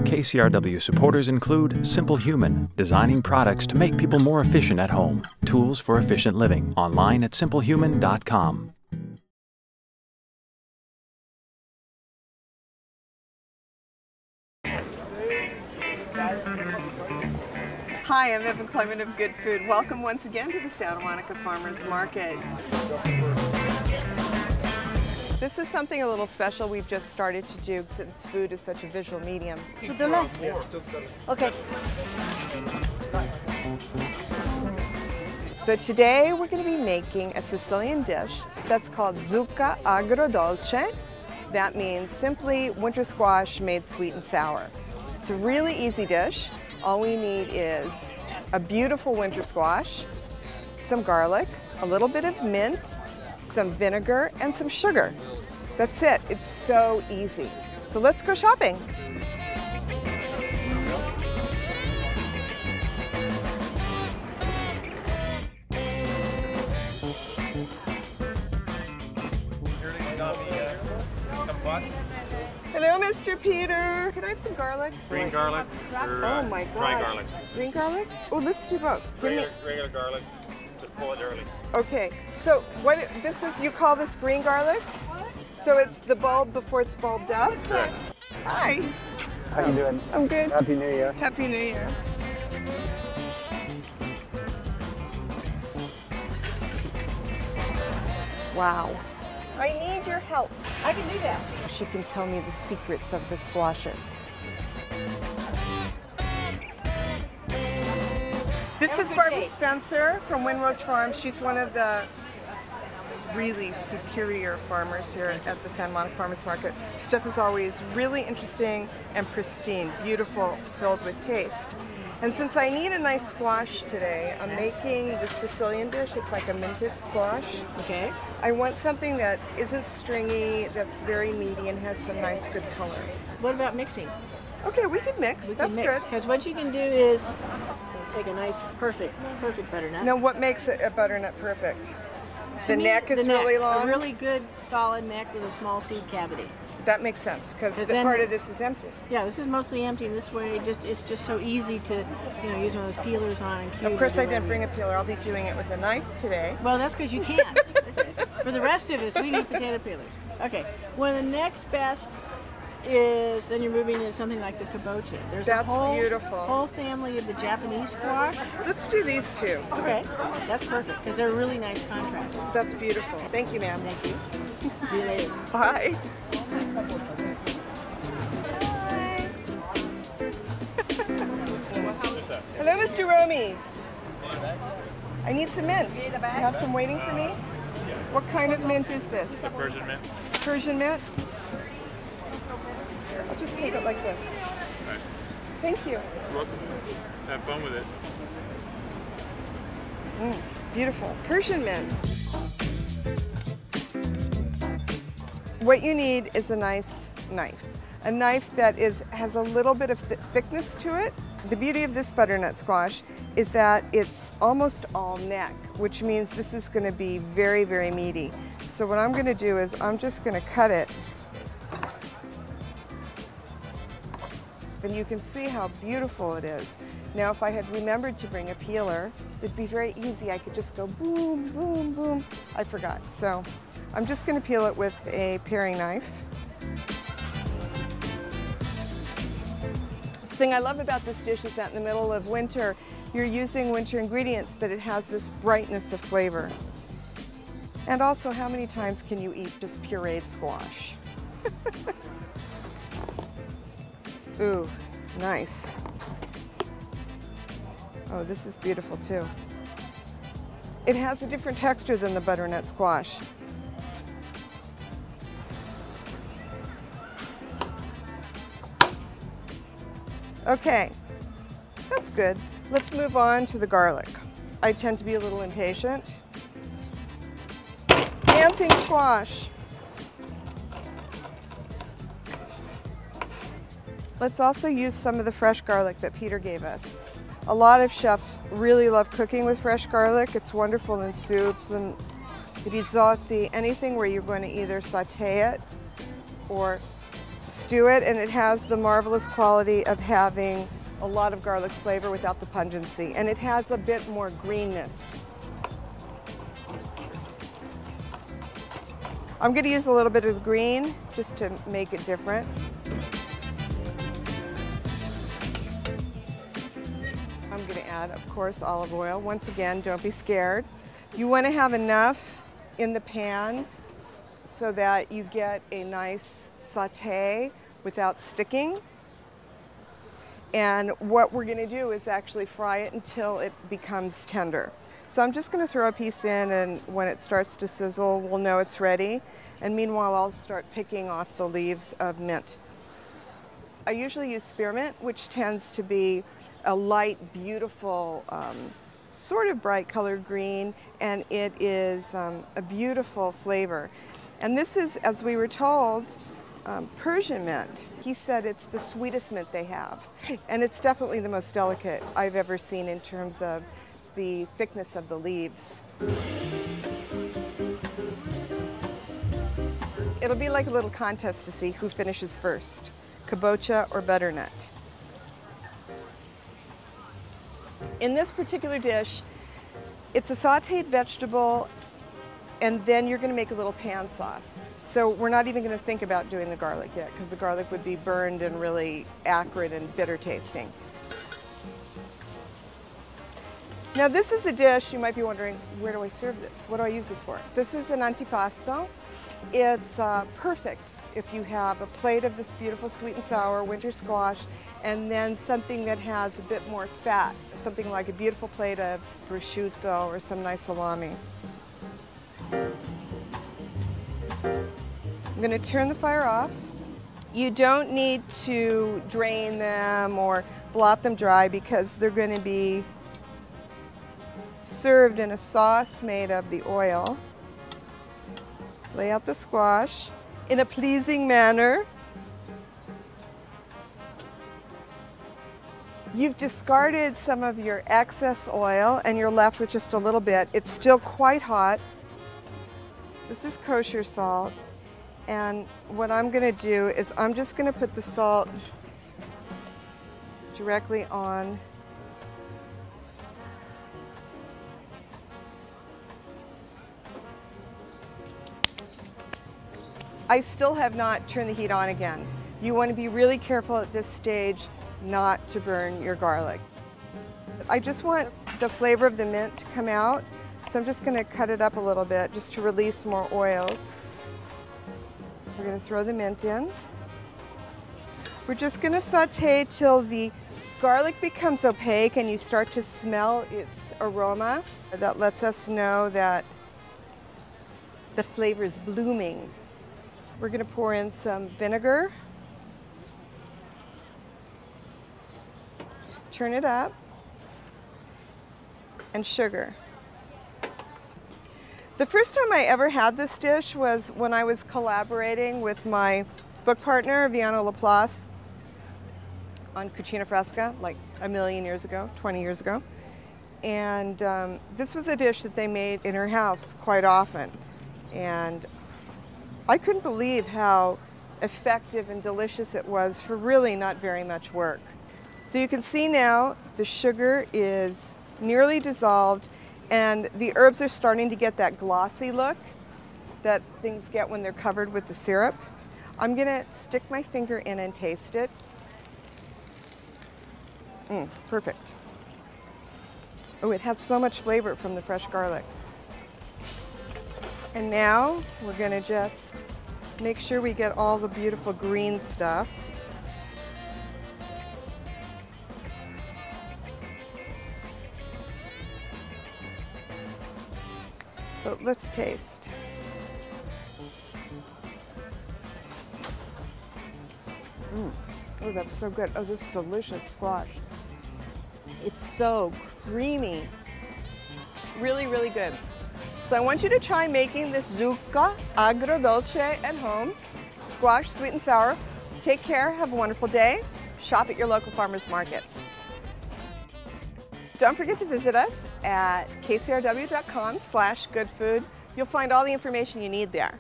KCRW supporters include Simple Human, designing products to make people more efficient at home. Tools for efficient living. Online at simplehuman.com. Hi, I'm Evan Kleiman of Good Food. Welcome once again to the Santa Monica Farmers Market. This is something a little special we've just started to do since food is such a visual medium. To the left. Okay. So today we're going to be making a Sicilian dish that's called zucca agrodolce. That means simply winter squash made sweet and sour. It's a really easy dish. All we need is a beautiful winter squash, some garlic, a little bit of mint, some vinegar, and some sugar. That's it. It's so easy. So let's go shopping. Hello, Mr. Peter. Can I have some garlic? Green garlic or oh my gosh. dry garlic? Green garlic? Oh, let's do both. Regular garlic, just pull it early. Okay, so what this is, you call this green garlic? So it's the bulb before it's bulbed up? Correct. Hi. How you doing? I'm good. Happy New Year. Happy New Year. Wow. I need your help. I can do that. She can tell me the secrets of the squashes. This is Barbara Spencer from Windrose Farm. She's one of the really superior farmers here at the Santa Monica Farmers Market. Stuff is always really interesting and pristine, beautiful, filled with taste. And since I need a nice squash today, I'm making the Sicilian dish. It's like a minted squash. Okay. I want something that isn't stringy, that's very meaty, and has some nice, good color. What about mixing? Okay, we can mix. That's good. Because what you can do is take a nice, perfect butternut. Now, what makes it a butternut perfect? To The me, neck is the neck, really long? A really good, solid neck with a small seed cavity. That makes sense, because the then- part of this is empty. Yeah, this is mostly empty. This way, it's just so easy to, use one of those peelers on and cube. Of course, or I do didn't bring whatever. a peeler. I'll be doing it with a knife today. Well, that's because you can. For the rest of us, we need potato peelers. Okay. Well, the next best is then you're moving into something like the kabocha. There's That's a whole, beautiful. whole family of the Japanese squash. Let's do these two. Okay, that's perfect because they're a really nice contrast. That's beautiful. Thank you, ma'am. Thank you. See you later. Bye. Hello, Mr. Romy. I need some mint. You have some waiting for me? What kind of mint is this? Persian mint. Persian mint? I'll just take it like this. Right. Thank you. You're welcome. Have fun with it. Beautiful. Persian mint. What you need is a nice knife. A knife that has a little bit of thickness to it. The beauty of this butternut squash is that it's almost all neck, which means this is going to be very, very meaty. So what I'm going to do is I'm just going to cut it. And you can see how beautiful it is. Now, if I had remembered to bring a peeler, it'd be very easy. I could just go boom, boom, boom. I forgot. So I'm just going to peel it with a paring knife. The thing I love about this dish is that in the middle of winter, you're using winter ingredients, but it has this brightness of flavor. And also, how many times can you eat just pureed squash? Ooh, nice. Oh, this is beautiful too. It has a different texture than the butternut squash. Okay, that's good. Let's move on to the garlic. I tend to be a little impatient. Dancing squash. Let's also use some of the fresh garlic that Peter gave us. A lot of chefs really love cooking with fresh garlic. It's wonderful in soups and risotto, anything where you're going to either saute it or stew it, and it has the marvelous quality of having a lot of garlic flavor without the pungency, and it has a bit more greenness. I'm going to use a little bit of the green just to make it different. I'm going to add, of course, olive oil. Once again, don't be scared. You want to have enough in the pan so that you get a nice sauté without sticking. And what we're going to do is actually fry it until it becomes tender. So I'm just going to throw a piece in, and when it starts to sizzle, we'll know it's ready. And meanwhile, I'll start picking off the leaves of mint. I usually use spearmint, which tends to be a light, beautiful, sort of bright colored green, and it is a beautiful flavor. And this is, as we were told, Persian mint. He said it's the sweetest mint they have, and it's definitely the most delicate I've ever seen in terms of the thickness of the leaves. It'll be like a little contest to see who finishes first, kabocha or butternut. In this particular dish, it's a sautéed vegetable, and then you're going to make a little pan sauce. So we're not even going to think about doing the garlic yet, because the garlic would be burned and really acrid and bitter tasting. Now this is a dish, you might be wondering, where do I serve this? What do I use this for? This is an antipasto. It's perfect if you have a plate of this beautiful sweet and sour winter squash, and then something that has a bit more fat, something like a beautiful plate of prosciutto or some nice salami. I'm going to turn the fire off. You don't need to drain them or blot them dry, because they're going to be served in a sauce made of the oil. Lay out the squash in a pleasing manner. You've discarded some of your excess oil and you're left with just a little bit. It's still quite hot. This is kosher salt, and what I'm going to do is I'm just going to put the salt directly on . I still have not turned the heat on again. You want to be really careful at this stage not to burn your garlic. I just want the flavor of the mint to come out, so I'm just going to cut it up a little bit just to release more oils. We're going to throw the mint in. We're just going to saute till the garlic becomes opaque and you start to smell its aroma. That lets us know that the flavor is blooming. We're going to pour in some vinegar. Turn it up. And sugar. The first time I ever had this dish was when I was collaborating with my book partner, Viano Laplace, on Cucina Fresca, like a million years ago, 20 years ago. And this was a dish that they made in her house quite often. And I couldn't believe how effective and delicious it was for really not very much work. So you can see now the sugar is nearly dissolved, and the herbs are starting to get that glossy look that things get when they're covered with the syrup. I'm going to stick my finger in and taste it. Perfect. Oh, it has so much flavor from the fresh garlic. And now we're going to just make sure we get all the beautiful green stuff. So let's taste. Oh, that's so good. Oh, this is delicious squash. It's so creamy. Really, really good. So I want you to try making this zucca agrodolce at home. Squash, sweet and sour. Take care, have a wonderful day. Shop at your local farmers markets. Don't forget to visit us at kcrw.com/goodfood. You'll find all the information you need there.